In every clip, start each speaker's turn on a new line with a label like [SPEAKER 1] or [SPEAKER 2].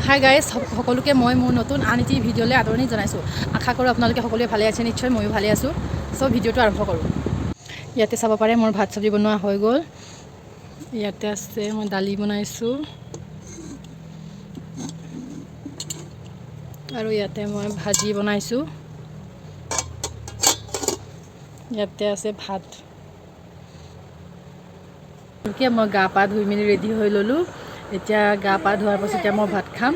[SPEAKER 1] Hi guys, সকলোকে মই মোৰ নতুন আন এটি ভিডিঅ'লৈ আদৰণি জনাইছোঁ। আশা কৰোঁ আপোনালোকে সকলোৱে ভালে আছে। নিশ্চয় ময়ো ভালে আছোঁ। চ' ভিডিঅ'টো আৰম্ভ কৰোঁ। ইয়াতে চাব পাৰে মোৰ ভাত চব্জি বনোৱা হৈ গ'ল। ইয়াতে আছে মই দালি বনাইছোঁ আৰু ইয়াতে মই ভাজি বনাইছোঁ। ইয়াতে আছে ভাত। মই গা পা ধুই মেলি ৰেডি হৈ ল'লোঁ। এতিয়া গা পা ধোৱাৰ পাছত এতিয়া মই ভাত খাম।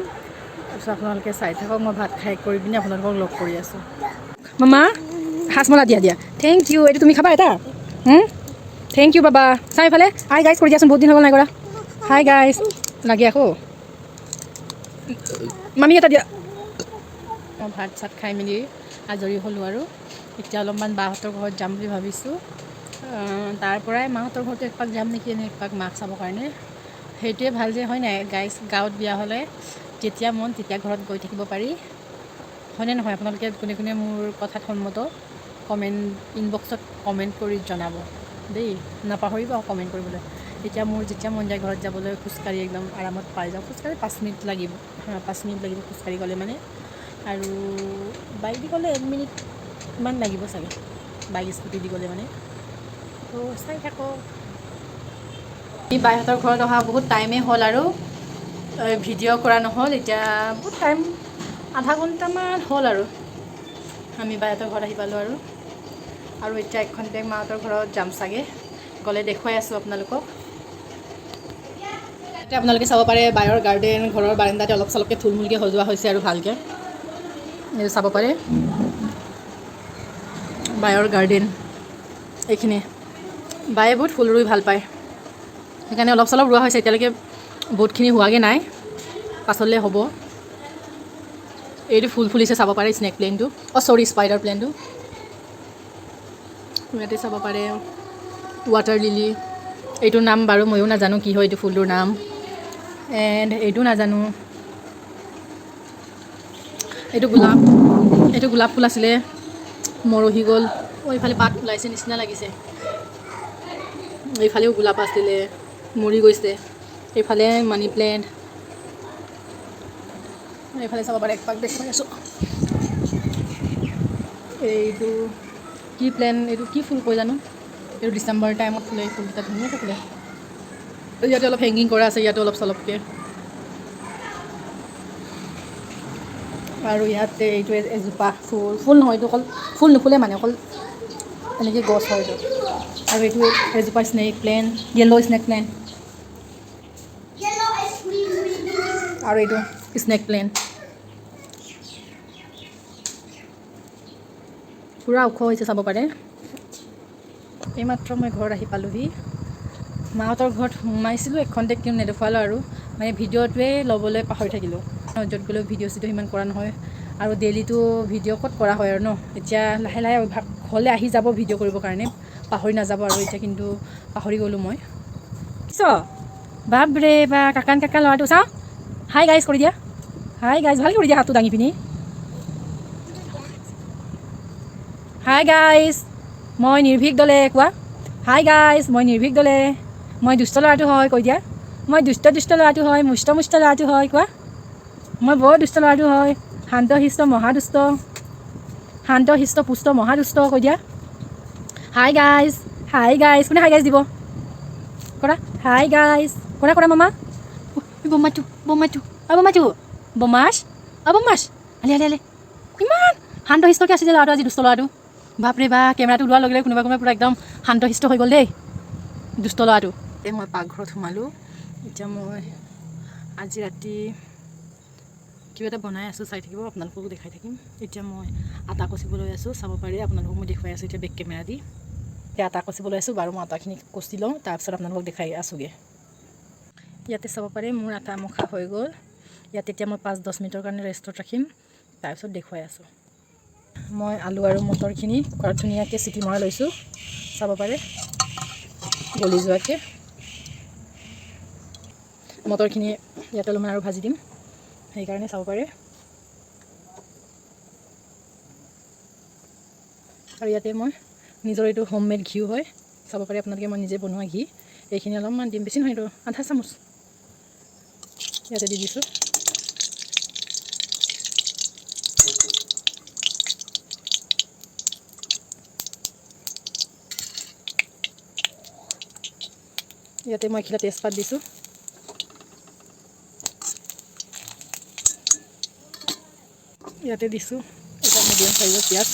[SPEAKER 1] তাৰপিছত আপোনালোকে চাই থাকক, মই ভাত খাই কৰি পিনে আপোনালোকক লগ কৰি আছোঁ। মামা হাজমলা দিয়া থেংক ইউ। এইটো তুমি খাবা এটা? থেংক ইউ বাবা। চাই এইফালে হাই গাইজ কৰি দিয়াচোন, বহুত দিন হ'ল নাই কৰা। হাই গাইজ লাগে আকৌ মামী এটা দিয়া। মই ভাত চাত খাই মেলি আজৰি হ'লোঁ আৰু এতিয়া অলপমান বাহঁতৰ ঘৰত যাম বুলি ভাবিছোঁ। তাৰ পৰাই মাহঁতৰ ঘৰতো একপাক যাম নেকি, এনে একপাক মাক চাবৰ কাৰণে। সেইটোৱে ভাল যে হয় নাই গাইজ, গাঁৱত বিয়া হ'লে যেতিয়া মন তেতিয়া ঘৰত গৈ থাকিব পাৰি, হয়নে নহয়? আপোনালোকে কোনে কোনে মোৰ কথাত সন্মত কমেণ্ট ইনবক্সত কমেণ্ট কৰি জনাব দেই, নাপাহৰিব কমেণ্ট কৰিবলৈ। এতিয়া মোৰ যেতিয়া মন যায় ঘৰত যাবলৈ খোজকাঢ়ি একদম আৰামত পাই যাওঁ। খোজকাঢ়ি 5 মিনিট লাগিব, 5 মিনিট লাগিব খোজকাঢ়ি গ'লে মানে, আৰু বাইক দি গ'লে 1 মিনিটমান লাগিব চাগে, বাইক স্কুটি দি গ'লে মানে। তো চাই থাকক। বাইহঁতৰ ঘৰত অহা বহুত টাইমেই হ'ল আৰু ভিডিঅ' কৰা নহ'ল। এতিয়া বহুত টাইম, আধা ঘণ্টামান হ'ল আৰু আমি বাইহঁতৰ ঘৰত আহি পালোঁ আৰু এতিয়া এখন বেগ মাহঁতৰ ঘৰত যাম চাগে, গ'লে দেখুৱাই আছোঁ আপোনালোকক। এতিয়া আপোনালোকে চাব পাৰে বায়ৰ গাৰ্ডেন, ঘৰৰ বাৰাণ্ডাতে অলপ চলপকৈ থুলমূলকৈ সজোৱা হৈছে আৰু ভালকৈ এইটো চাব পাৰে। বায়ৰ গাৰ্ডেন এইখিনি, বায়ে বহুত ফুল ৰুই ভাল পায়, সেইকাৰণে অলপ চলপ ৰোৱা হৈছে। এতিয়ালৈকে বহুতখিনি হোৱাগৈ নাই, পাছলৈ হ'ব। এইটো ফুল ফুলিছে চাব পাৰে, স্নেক প্লেনটো, চৰি স্পাইডাৰ প্লেনটো। ইয়াতে চাব পাৰে ৱাটাৰ লিলি, এইটোৰ নাম বাৰু ময়ো নাজানো কি হয় এইটো ফুলটোৰ নাম, এণ্ড এইটো নাজানো। এইটো গোলাপ ফুল আছিলে, মৰহি গ'ল। এইফালে পাত ওলাইছে নিচিনা লাগিছে। এইফালেও গোলাপ আছিলে, মৰি গৈছে। এইফালে মানি প্লেণ্ট, এইফালে চাব পাৰে একপাক দেখুৱাই আছোঁ। এইটো কি প্লেন, এইটো কি ফুল কৈ জানো, এইটো ডিচেম্বৰ টাইমত ফুলে। এই ফুলকেইটা ধুনীয়াকৈ ফুলে। ইয়াতে অলপ হেংগিং কৰা আছে, ইয়াতে অলপ চলপকৈ, আৰু ইয়াতে এইটো এজোপা ফুল নহয়, এইটো অকল ফুল নুফুলে মানে, অকল এনেকৈ গছ হয় এইটো। আৰু এইটো এজোপা snake plant, yellow' snake plant, আৰু এইটো স্নেক প্লেন পূৰা ওখ হৈছে চাব পাৰে। এইমাত্ৰ মই ঘৰত আহি পালোঁহি। মাহঁতৰ ঘৰত সোমাইছিলোঁ এখনতে, কিন্তু নেদেখুৱালোঁ আৰু মানে ভিডিঅ'টোৱে ল'বলৈ পাহৰি থাকিলোঁ। য'ত গ'লেও ভিডিঅ' চিডিঅ' সিমান কৰা নহয়, আৰু ডেইলিটো ভিডিঅ' ক'ত কৰা হয় আৰু ন। এতিয়া লাহে লাহে অভ্যাস হ'লে আহি যাব ভিডিঅ' কৰিবৰ কাৰণে, পাহৰি নাযাব আৰু। এতিয়া কিন্তু পাহৰি গ'লোঁ মই। বাপৰে বা কাকান কাকা ল'ৰাটো চাওঁ। হাই গাইজ কৰি দিয়া, হাই গাইজ, ভালকৈ কৰি দিয়া হাতটো দাঙি পিনি। হাই গাইজ, মই নিৰ্ভীক দলে কোৱা। হাই গাইজ, মই নিৰ্ভীক দলে, মই দুষ্ট ল'ৰাটো হয় কৈ দিয়া। মই দুষ্ট ল'ৰাটো হয়, মুষ্ট ল'ৰাটো হয় কোৱা। মই বৰ দুষ্ট ল'ৰাটো হয়, শান্ত শিষ্ট মহাদুষ্ট, শান্ত শিষ্ট পুষ্ট মহাদুষ্ট কৈ দিয়া। হাই গাইজ, হাই গাইজ, কোনে হাই গাইজ দিব কৰা। হাই গাইজ কৰা কৰা মামা। বোমাটো বোমাটো বোমাটো বোমাছ বোমাছ, আলে আলে আলে, ইমান শান্ত শিষ্টকৈ আছে যে ল'ৰাটো, আজি দুষ্ট ল'ৰাটো। বাপৰে বা, কেমেৰাটো ওলোৱাৰ লগে লগে কোনোবা পূৰা একদম শান্তশিষ্ট হৈ গ'ল দেই দুষ্ট ল'ৰাটো। মই পাকঘৰত সোমালোঁ। এতিয়া মই আজি ৰাতি কিবা এটা বনাই আছোঁ, চাই থাকিব, আপোনালোককো দেখাই থাকিম। এতিয়া মই আটা কচিবলৈ আছোঁ, চাব পাৰি। আপোনালোকক মই দেখুৱাই আছোঁ এতিয়া বেক কেমেৰা দি। এতিয়া আটা কচিবলৈ আছোঁ বাৰু, মই আটাখিনি কচি লওঁ, তাৰপিছত আপোনালোকক দেখাই আছোঁগৈ। ইয়াতে চাব পাৰে মোৰ আটা মখা হৈ গ'ল। ইয়াত এতিয়া মই 5-10 মিনিটৰ কাৰণে ৰেষ্টত ৰাখিম, তাৰপিছত দেখুৱাই আছোঁ। মই আলু আৰু মটৰখিনি কুকাৰত ধুনীয়াকৈ চিটি মৰাই লৈছোঁ, চাব পাৰে গলি যোৱাকৈ। মটৰখিনি ইয়াতে অলপমান আৰু ভাজি দিম, সেইকাৰণে চাব পাৰে। আৰু ইয়াতে মই নিজৰ এইটো হোম মেড ঘিউ হয়, চাব পাৰে আপোনালোকে, মই নিজে বনোৱা ঘি। এইখিনি অলপমান দিম, বেছি নহয়, এইটো আধা চামুচ ইয়াতে দি দিছোঁ। ইয়াতে মই এখিলা তেজপাত দিছোঁ। ইয়াতে দিছোঁ এটা মিডিয়াম সাইজৰ পিঁয়াজ।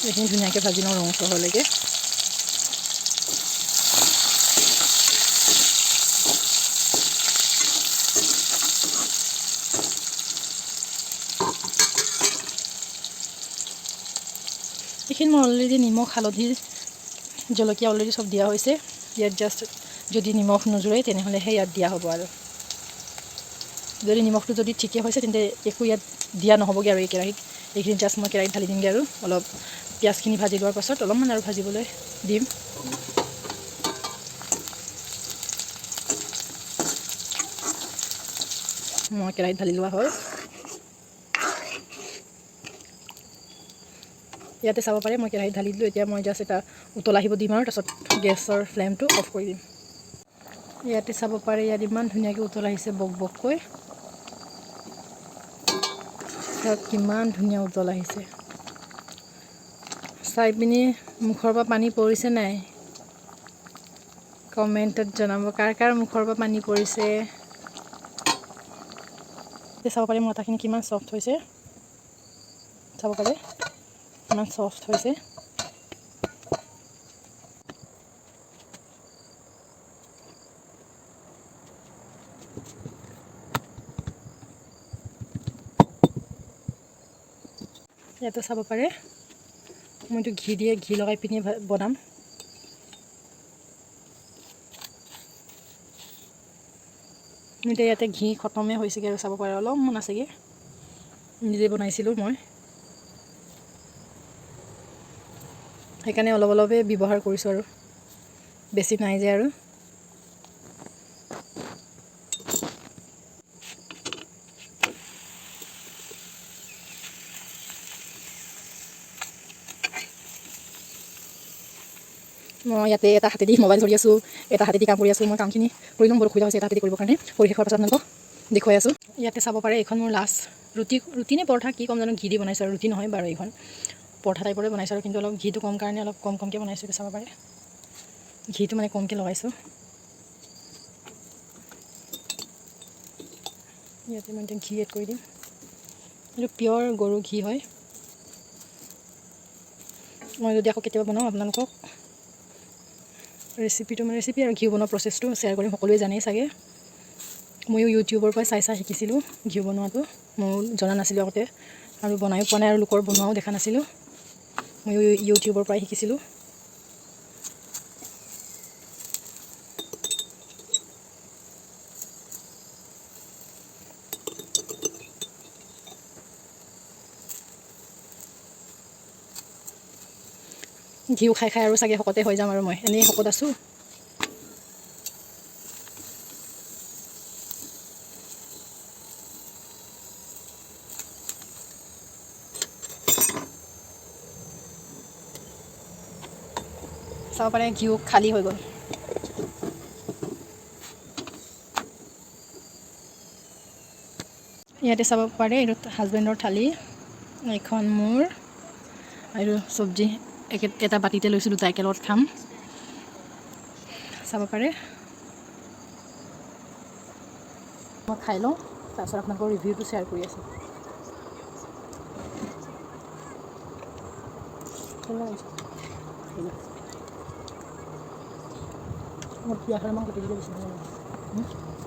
[SPEAKER 1] এইখিনি ধুনীয়াকৈ ভাজি লওঁ ৰঙচুৱা হোৱালৈকে। এইখিনি মই অলৰেডি নিমখ হালধি জলকীয়া অলৰেডি চব দিয়া হৈছে। ইয়াত জাষ্ট যদি নিমখ নোজোৰে তেনেহ'লেহে ইয়াত দিয়া হ'ব আৰু যদি নিমখটো যদি ঠিকে হৈছে তেন্তে একো ইয়াত দিয়া নহ'বগৈ আৰু এই কেৰাহীত। এইখিনি জাষ্ট মই কেৰাহীত ঢালি দিমগৈ আৰু অলপ পিঁয়াজখিনি ভাজি লোৱাৰ পাছত অলপমান আৰু ভাজিবলৈ দিম। মই কেৰাহীত ঢালি লোৱা হ'ল। ইয়াতে চাব পাৰে মই কেৰাহীত ঢালি দিলোঁ। এতিয়া মই জাষ্ট এটা উতল আহিব দিম আৰু তাৰপিছত গেছৰ ফ্লেমটো অফ কৰি দিম। ইয়াতে চাব পাৰে ইয়াত ইমান ধুনীয়াকৈ উতল আহিছে বক বককৈ। ইয়াত কিমান ধুনীয়া উতল আহিছে। চাই পিনি মুখৰ পৰা পানী পৰিছে নাই কমেণ্টত জনাব। কাৰ কাৰ মুখৰ পৰা পানী পৰিছে। এতিয়া চাব পাৰে মোৰ আটাখিনি কিমান ছফ্ট হৈছে। চাব পাৰে কিমান ছফ্ট হৈছে। ইয়াতে চাব পাৰে মইতো ঘি লগাই পিনি বনাম। এতিয়া ইয়াতে ঘি খতমে হৈছেগৈ আৰু চাব পাৰে অলপমান আছেগৈ। নিজে বনাইছিলোঁ মই, সেইকাৰণে অলপ অলপে ব্যৱহাৰ কৰিছোঁ আৰু বেছি নাই যে আৰু। মই ইয়াতে এটা হাতেদি মোবাইল ধৰি আছোঁ, এটা হাতেদি কাম কৰি আছোঁ। মই কামখিনি কৰি ল'ম, বৰ অসুবিধা হৈছে এটা হাতেদি কৰিবৰ কাৰণে। কৰি শেষ হোৱাৰ পাছত আপোনালোকক দেখুৱাই আছোঁ। ইয়াতে চাব পাৰে এইখন মোৰ লাষ্ট ৰুটি নে পৰঠা কি ক'ম জানো, ঘি দি বনাইছোঁ আৰু ৰুটি নহয় বাৰু, এইখন পৰঠা টাইপৰে বনাইছোঁ আৰু কিন্তু অলপ ঘিটো কম কাৰণে অলপ কমকৈ বনাইছোঁ। চাব পাৰে ঘিটো মানে কমকৈ লগাইছোঁ। ইয়াতে মই এতিয়া ঘি এড কৰি দিম। এইটো পিয়ৰ গৰু ঘি হয়। মই যদি আকৌ কেতিয়াবা বনাওঁ আপোনালোকক ৰেচিপি আৰু ঘিউ বনোৱা প্ৰচেছটো শ্বেয়াৰ কৰিম। সকলোৱে জানেই চাগে, ময়ো ইউটিউবৰ পৰা চাই শিকিছিলোঁ ঘিউ বনোৱাটো। ময়ো জনা নাছিলোঁ আগতে আৰু বনায়ো পোৱা নাই আৰু লোকৰ বনোৱাও দেখা নাছিলোঁ। ময়ো ইউটিউবৰ পৰাই শিকিছিলোঁ। ঘিউ খাই আৰু চাগে শকতে হৈ যাম আৰু মই এনেই শকত আছোঁ। চাব পাৰে ঘিউ খালী হৈ গ'ল। ইয়াতে চাব পাৰে এইটো হাজবেণ্ডৰ থালি, এইখন মোৰ আৰু চব্জি এটা বাতিতে লৈছোঁ, দুটা একেলগত খাম। চাব পাৰে মই খাই লওঁ, তাৰপিছত আপোনালোকৰ ৰিভিউটো শ্বেয়াৰ কৰি আছোঁ। মোৰ পিয়াজৰ মান কাটি দিলে বেছি ভাল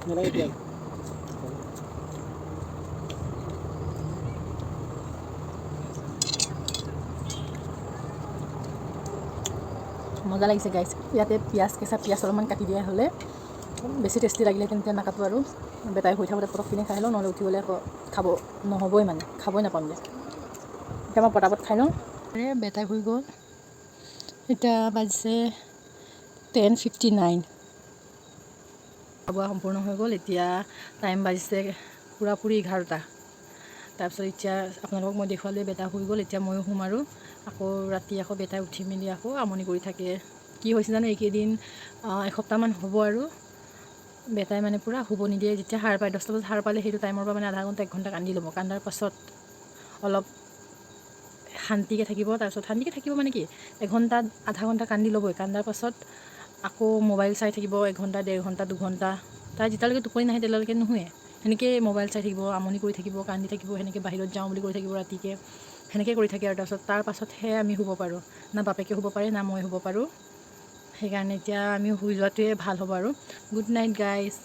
[SPEAKER 1] নালাগে। মজা লাগিছে গাইছ। ইয়াতে কেঁচা পিঁয়াজ অলপমান কাটি দিয়া হ'লে বেছি টেষ্টি লাগিলে তেন্তে নাকাটো আৰু বেটাই হৈ থাকোঁতে পটকখিনি খাই লওঁ, নহ'লে উঠিবলৈ আকৌ নহ'বই মানে খাবই নাপাম যে। এতিয়া মই পটাপট খাই লওঁ। বেটাই হৈ গ'ল, এতিয়া বাজিছে 10:59। খোৱা বোৱা সম্পূৰ্ণ হৈ গ'ল। এতিয়া টাইম বাজিছে পূৰাপূৰি 11টা। তাৰপিছত এতিয়া আপোনালোকক মই দেখুৱালে বেটা শুই গ'ল। এতিয়া ময়ো শুম আৰু আকৌ ৰাতি বেটাই উঠি মেলি আকৌ আমনি কৰি থাকে। কি হৈছে জানো এইকেইদিন এসপ্তাহমান হ'ব আৰু বেটাই মানে পূৰা শুব নিদিয়ে। যেতিয়া সাৰ পায় 10টা বজাত সাৰ পালে সেইটো টাইমৰ পৰা মানে আধা ঘণ্টা 1 ঘণ্টা কান্দি ল'ব। কান্দাৰ পাছত অলপ শান্তিকৈ থাকিব। তাৰপিছত শান্তিকৈ থাকিব মানে কি, এঘণ্টা আধা ঘণ্টা কান্দি ল'বই, কান্দাৰ পাছত আকৌ মোবাইল চাই থাকিব 1 ঘণ্টা 1.5 ঘণ্টা 2 ঘণ্টা। তাৰ যেতিয়ালৈকে টোপনি নাহে তেতিয়ালৈকে নুশুৱে, সেনেকৈ মোবাইল চাই থাকিব, আমনি কৰি থাকিব, কান্দি থাকিব, সেনেকৈ বাহিৰত যাওঁ বুলি কৈ থাকিব ৰাতিকৈ, সেনেকৈ কৰি থাকে আৰু তাৰ পাছতহে আমি শুব পাৰোঁ। না বাপেকে শুব পাৰে না মই শুব পাৰোঁ। সেইকাৰণে এতিয়া আমি শুই যোৱাটোৱে ভাল হ'ব আৰু। Good night guys.